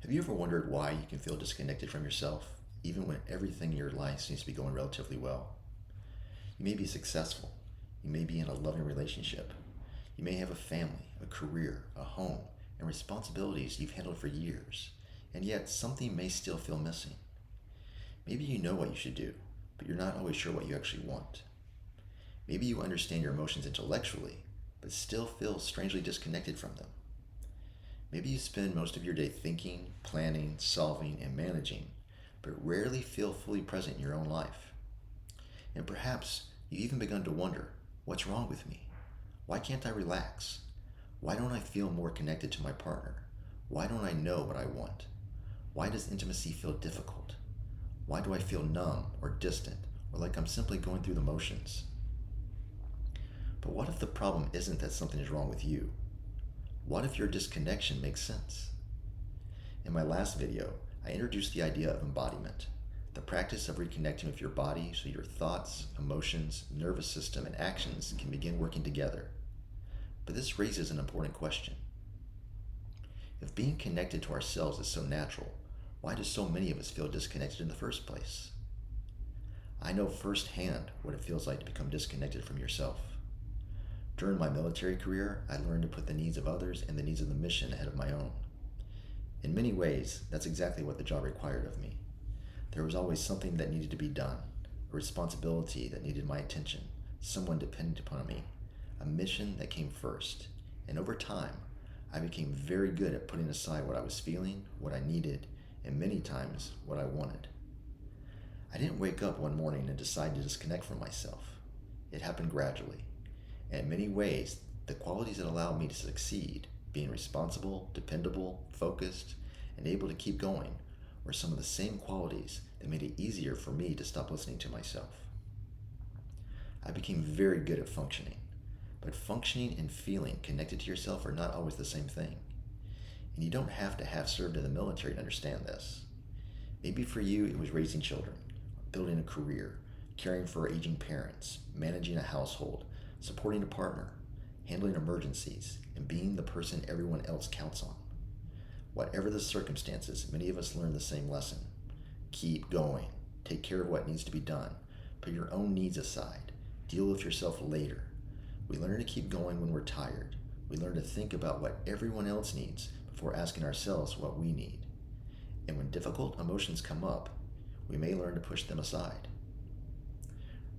Have you ever wondered why you can feel disconnected from yourself, even when everything in your life seems to be going relatively well? You may be successful. You may be in a loving relationship. You may have a family, a career, a home, and responsibilities you've handled for years, and yet something may still feel missing. Maybe you know what you should do, but you're not always sure what you actually want. Maybe you understand your emotions intellectually, but still feel strangely disconnected from them. Maybe you spend most of your day thinking, planning, solving, and managing, but rarely feel fully present in your own life. And perhaps you even begun to wonder, what's wrong with me? Why can't I relax? Why don't I feel more connected to my partner? Why don't I know what I want? Why does intimacy feel difficult? Why do I feel numb or distant or like I'm simply going through the motions? But what if the problem isn't that something is wrong with you? What if your disconnection makes sense? In my last video, I introduced the idea of embodiment, the practice of reconnecting with your body so your thoughts, emotions, nervous system, and actions can begin working together. But this raises an important question. If being connected to ourselves is so natural, why do so many of us feel disconnected in the first place? I know firsthand what it feels like to become disconnected from yourself. During my military career, I learned to put the needs of others and the needs of the mission ahead of my own. In many ways, that's exactly what the job required of me. There was always something that needed to be done, a responsibility that needed my attention, someone dependent upon me, a mission that came first. And over time, I became very good at putting aside what I was feeling, what I needed, and many times what I wanted. I didn't wake up one morning and decide to disconnect from myself. It happened gradually. And in many ways, the qualities that allowed me to succeed, being responsible, dependable, focused, and able to keep going, were some of the same qualities that made it easier for me to stop listening to myself. I became very good at functioning, but functioning and feeling connected to yourself are not always the same thing. And you don't have to have served in the military to understand this. Maybe for you it was raising children, building a career, caring for aging parents, managing a household, supporting a partner, handling emergencies, and being the person everyone else counts on. Whatever the circumstances, many of us learn the same lesson. Keep going. Take care of what needs to be done. Put your own needs aside. Deal with yourself later. We learn to keep going when we're tired. We learn to think about what everyone else needs before asking ourselves what we need. And when difficult emotions come up, we may learn to push them aside.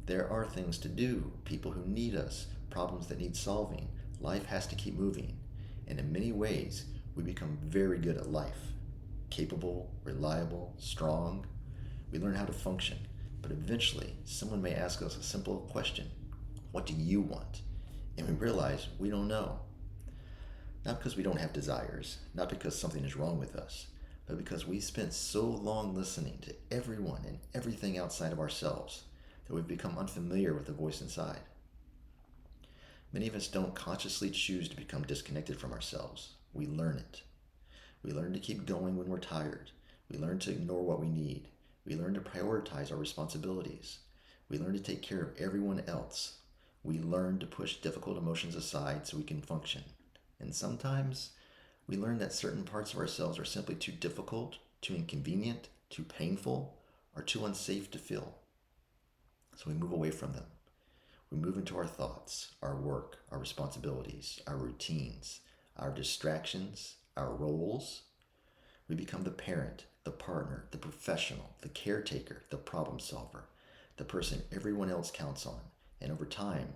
There are things to do, people who need us, problems that need solving. Life has to keep moving. And in many ways, we become very good at life. Capable, reliable, strong. We learn how to function. But eventually, someone may ask us a simple question. What do you want? And we realize we don't know. Not because we don't have desires, not because something is wrong with us, but because we spent so long listening to everyone and everything outside of ourselves that we've become unfamiliar with the voice inside. Many of us don't consciously choose to become disconnected from ourselves. We learn it. We learn to keep going when we're tired. We learn to ignore what we need. We learn to prioritize our responsibilities. We learn to take care of everyone else. We learn to push difficult emotions aside so we can function. And sometimes we learn that certain parts of ourselves are simply too difficult, too inconvenient, too painful, or too unsafe to feel. So we move away from them. We move into our thoughts, our work, our responsibilities, our routines, our distractions, our roles. We become the parent, the partner, the professional, the caretaker, the problem solver, the person everyone else counts on. And over time,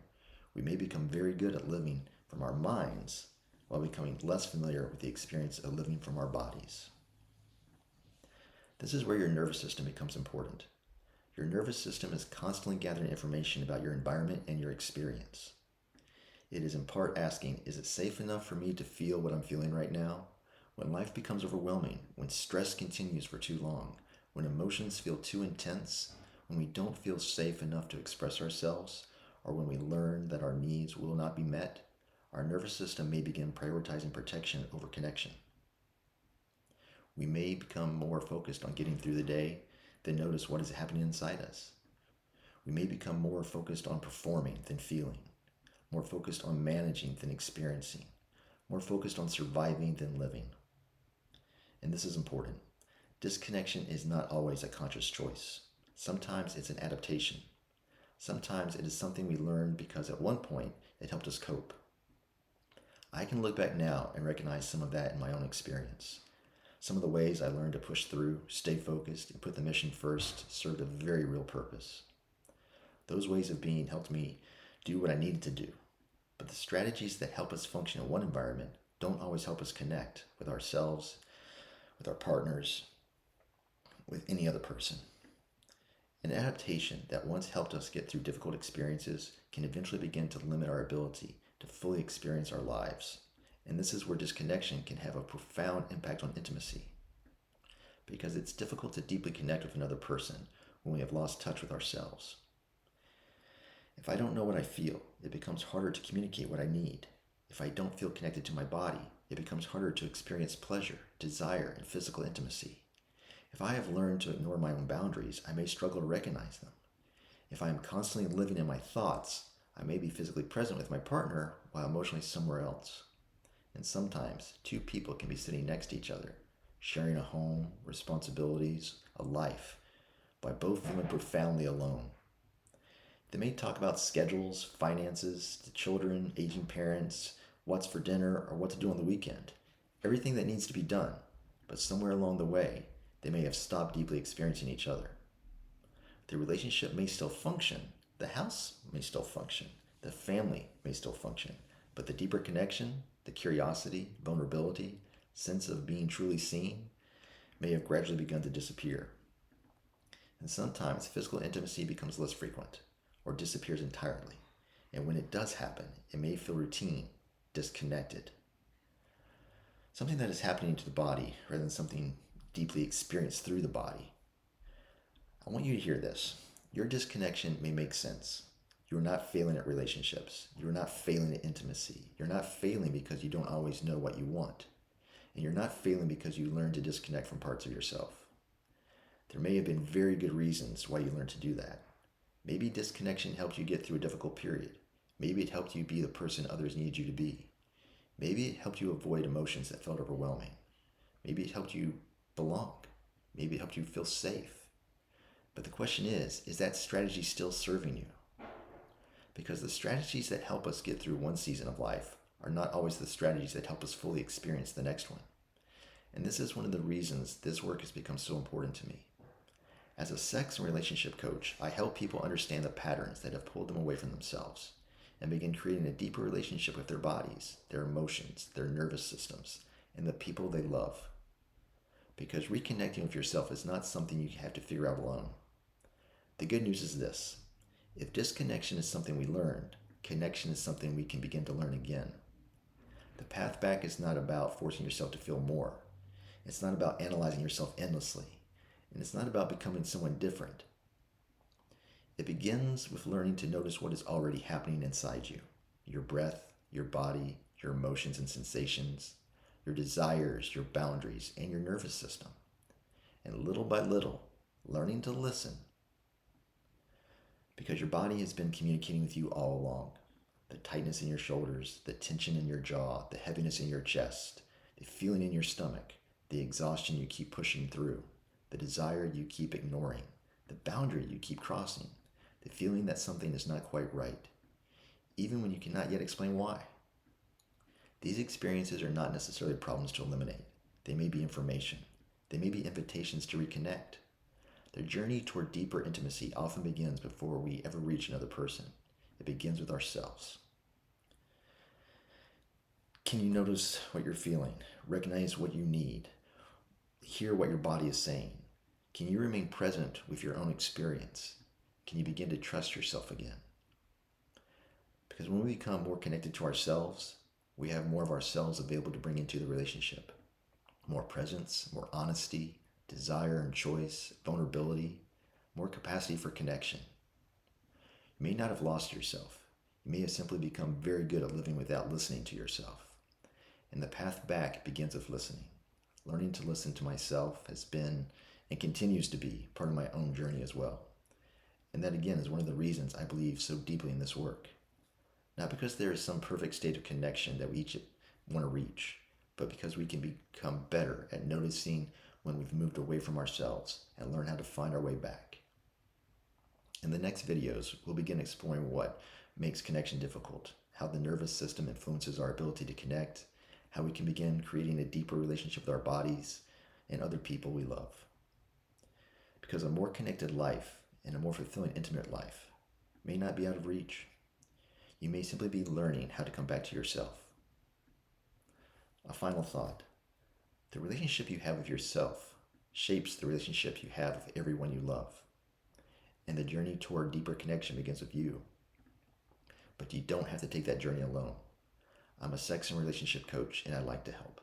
we may become very good at living from our minds while becoming less familiar with the experience of living from our bodies. This is where your nervous system becomes important. Your nervous system is constantly gathering information about your environment and your experience. It is in part asking, is it safe enough for me to feel what I'm feeling right now? When life becomes overwhelming, when stress continues for too long, when emotions feel too intense, when we don't feel safe enough to express ourselves, or when we learn that our needs will not be met, our nervous system may begin prioritizing protection over connection. We may become more focused on getting through the day than notice what is happening inside us. We may become more focused on performing than feeling, more focused on managing than experiencing, more focused on surviving than living. And this is important. Disconnection is not always a conscious choice. Sometimes it's an adaptation. Sometimes it is something we learned because at one point it helped us cope. I can look back now and recognize some of that in my own experience. Some of the ways I learned to push through, stay focused, and put the mission first served a very real purpose. Those ways of being helped me do what I needed to do. But the strategies that help us function in one environment don't always help us connect with ourselves, with our partners, with any other person. An adaptation that once helped us get through difficult experiences can eventually begin to limit our ability to fully experience our lives. And this is where disconnection can have a profound impact on intimacy. Because it's difficult to deeply connect with another person when we have lost touch with ourselves. If I don't know what I feel, it becomes harder to communicate what I need. If I don't feel connected to my body, it becomes harder to experience pleasure, desire, and physical intimacy. If I have learned to ignore my own boundaries, I may struggle to recognize them. If I am constantly living in my thoughts, I may be physically present with my partner while emotionally somewhere else. And sometimes, two people can be sitting next to each other, sharing a home, responsibilities, a life, but both feeling profoundly alone. They may talk about schedules, finances, the children, aging parents, what's for dinner, or what to do on the weekend. Everything that needs to be done, but somewhere along the way, they may have stopped deeply experiencing each other. The relationship may still function, the house may still function, the family may still function, but the deeper connection, the curiosity, vulnerability, sense of being truly seen, may have gradually begun to disappear. And sometimes physical intimacy becomes less frequent or disappears entirely. And when it does happen, it may feel routine, disconnected. Something that is happening to the body rather than something deeply experienced through the body. I want you to hear this. Your disconnection may make sense. You're not failing at relationships. You're not failing at intimacy. You're not failing because you don't always know what you want. And you're not failing because you learned to disconnect from parts of yourself. There may have been very good reasons why you learned to do that. Maybe disconnection helped you get through a difficult period. Maybe it helped you be the person others needed you to be. Maybe it helped you avoid emotions that felt overwhelming. Maybe it helped you belong. Maybe it helped you feel safe. But the question is that strategy still serving you? Because the strategies that help us get through one season of life are not always the strategies that help us fully experience the next one. And this is one of the reasons this work has become so important to me. As a sex and relationship coach, I help people understand the patterns that have pulled them away from themselves and begin creating a deeper relationship with their bodies, their emotions, their nervous systems, and the people they love. Because reconnecting with yourself is not something you have to figure out alone. The good news is this. If disconnection is something we learned, connection is something we can begin to learn again. The path back is not about forcing yourself to feel more. It's not about analyzing yourself endlessly. And it's not about becoming someone different. It begins with learning to notice what is already happening inside you. Your breath, your body, your emotions and sensations, your desires, your boundaries, and your nervous system. And little by little, learning to listen. Because your body has been communicating with you all along. The tightness in your shoulders, the tension in your jaw, the heaviness in your chest, the feeling in your stomach, the exhaustion you keep pushing through, the desire you keep ignoring, the boundary you keep crossing, the feeling that something is not quite right, even when you cannot yet explain why. These experiences are not necessarily problems to eliminate. They may be information. They may be invitations to reconnect. The journey toward deeper intimacy often begins before we ever reach another person. It begins with ourselves. Can you notice what you're feeling? Recognize what you need. Hear what your body is saying. Can you remain present with your own experience? Can you begin to trust yourself again? Because when we become more connected to ourselves, we have more of ourselves available to bring into the relationship. More presence, more honesty, desire and choice, vulnerability, more capacity for connection. You may not have lost yourself. You may have simply become very good at living without listening to yourself. And the path back begins with listening. Learning to listen to myself has been and continues to be part of my own journey as well. And that again is one of the reasons I believe so deeply in this work. Not because there is some perfect state of connection that we each want to reach, but because we can become better at noticing when we've moved away from ourselves and learn how to find our way back. In the next videos, we'll begin exploring what makes connection difficult, how the nervous system influences our ability to connect, how we can begin creating a deeper relationship with our bodies and other people we love. Because a more connected life and a more fulfilling intimate life may not be out of reach. You may simply be learning how to come back to yourself. A final thought. The relationship you have with yourself shapes the relationship you have with everyone you love. And the journey toward deeper connection begins with you. But you don't have to take that journey alone. I'm a sex and relationship coach, and I'd like to help.